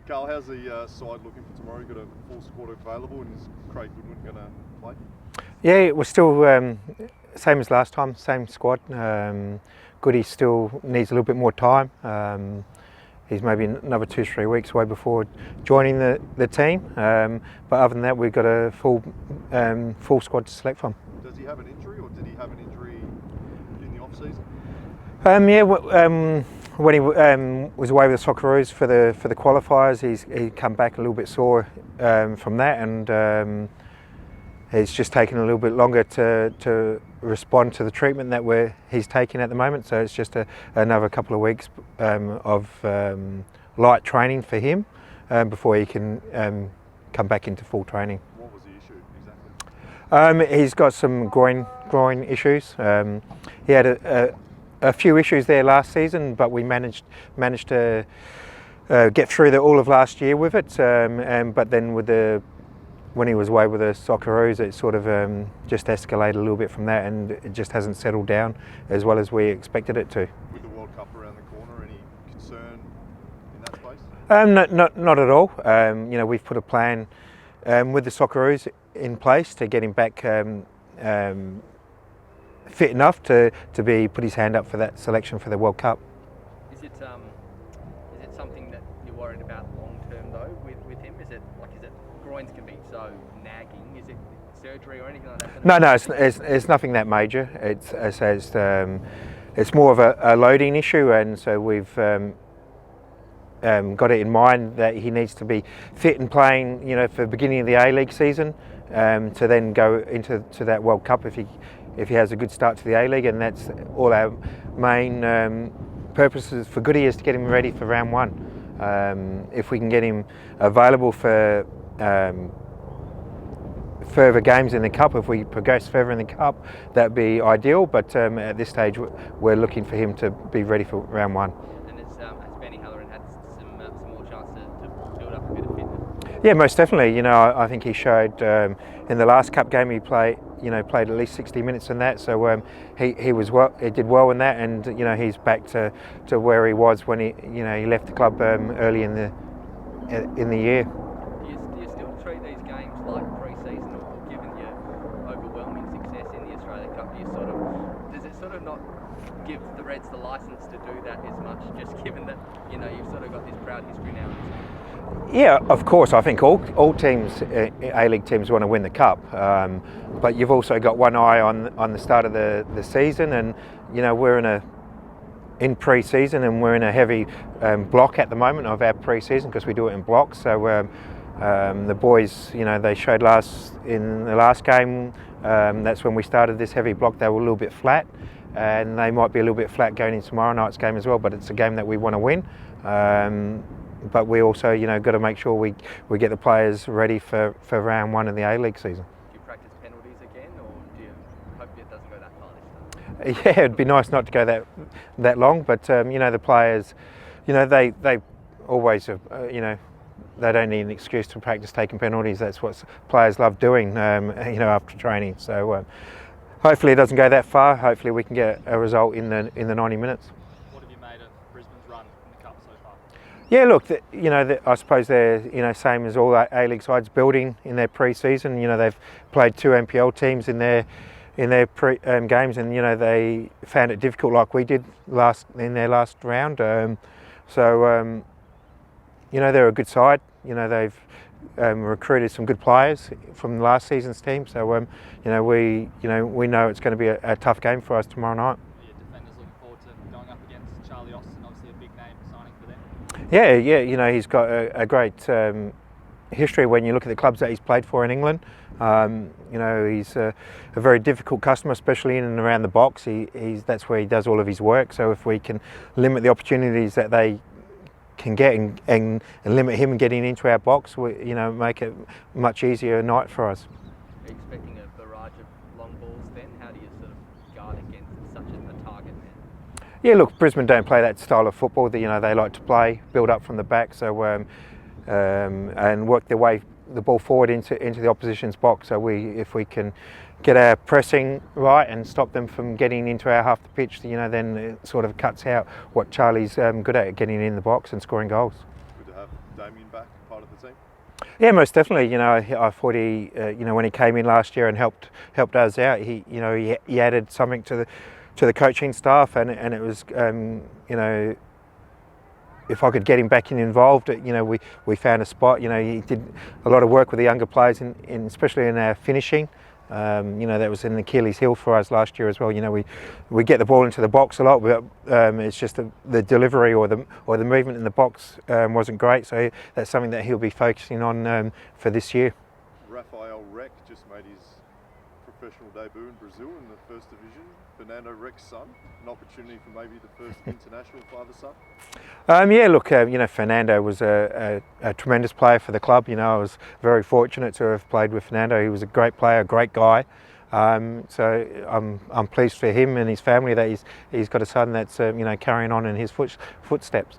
Carl, how's the side looking for tomorrow? You've got a full squad available, and is Craig Goodwin going to play? Yeah, we're still same as last time, same squad. Goody still needs a little bit more time. He's maybe another 2-3 weeks away before joining the team. But other than that, we've got a full squad to select from. Does he have an injury, or did he have an injury in the off season? When he was away with the Socceroos for the qualifiers, he come back a little bit sore from that, and it's just taken a little bit longer to respond to the treatment that he's taking at the moment. So it's just another couple of weeks of light training for him before he can come back into full training. What was the issue exactly? He's got some groin issues. He had a few issues there last season, but we managed to get through all of last year with it. But then when he was away with the Socceroos, it sort of just escalated a little bit from that, and it just hasn't settled down as well as we expected it to. With the World Cup around the corner, any concern in that space? Not at all. We've put a plan with the Socceroos in place to get him back fit enough to put his hand up for that selection for the World Cup. Is it something that you're worried about long term though with him? Is it groins can be so nagging? Is it surgery or anything like that? No, it's nothing that major. It's more of a loading issue, and so we've got it in mind that he needs to be fit and playing, for the beginning of the A-League season, to then go into that World Cup if he has a good start to the A-League, and that's all our main purposes for Goody, is to get him ready for round one. If we can get him available for further games in the Cup, if we progress further in the Cup, that'd be ideal, but at this stage we're looking for him to be ready for round one. And has Benny Halloran had some more chance to build up a bit of fitness? Yeah, most definitely. I think he showed in the last Cup game he played at least 60 minutes in that. So he did well in that, and he's back to where he was when he left the club early in the year. Do you still treat these games like pre-season, or given your overwhelming success in the Australia Cup, does it sort of not give the Reds the licence to do that as much, just given that you've sort of got this proud history now? Yeah, of course. I think all teams, A-League teams, want to win the Cup, but you've also got one eye on the start of the season, and we're in pre-season, and we're in a heavy block at the moment of our pre-season because we do it in blocks. So the boys, they showed in the last game. That's when we started this heavy block. They were a little bit flat, and they might be a little bit flat going into tomorrow night's game as well. But it's a game that we want to win. But we also, got to make sure we get the players ready for round one of the A-League season. Do you practice penalties again, or do you hope it doesn't go that far this time? Yeah, it'd be nice not to go that long, but the players, they always, they don't need an excuse to practice taking penalties. That's what players love doing, after training. So hopefully it doesn't go that far. Hopefully we can get a result in the 90 minutes. What have you made of Brisbane's run in the Cup so far? Yeah, look, I suppose they're same as all A-League sides, building in their pre-season. They've played 2 NPL teams in their games, and they found it difficult, like we did in their last round. So they're a good side. They've recruited some good players from last season's team. So we know it's going to be a tough game for us tomorrow night. Your defenders looking forward to going up against Charlie Austin, obviously a big name signing for them. Yeah, he's got a great history when you look at the clubs that he's played for in England. He's a very difficult customer, especially in and around the box. That's where he does all of his work. So if we can limit the opportunities that they can get and limit him getting into our box, make it much easier night for us. Are you expecting a barrage of long balls then? How do you sort of guard against such a target man? Yeah, look, Brisbane don't play that style of football. They like to play, build up from the back, so and work their way the ball forward into the opposition's box. So if we can get our pressing right and stop them from getting into our half the pitch, then it sort of cuts out what Charlie's good at, getting in the box and scoring goals. Good to have. Damien back, part of the team? Yeah, most definitely. You know, I thought he, you know, when he came in last year and helped us out, he added something to the coaching staff, and it was, you know, if I could get him back involved, you know, we found a spot. You know, he did a lot of work with the younger players, especially in our finishing. You know, that was an Achilles heel for us last year as well. You know, we get the ball into the box a lot, but it's just the delivery or the movement in the box wasn't great. So that's something that he'll be focusing on for this year. Rafael Rec just made his professional debut in Brazil in the first division. Fernando Rec's son, an opportunity for maybe the first international father-son. Yeah, look, you know, Fernando was a tremendous player for the club. You know, I was very fortunate to have played with Fernando. He was a great player, a great guy. So I'm pleased for him and his family that he's got a son that's you know, carrying on in his footsteps.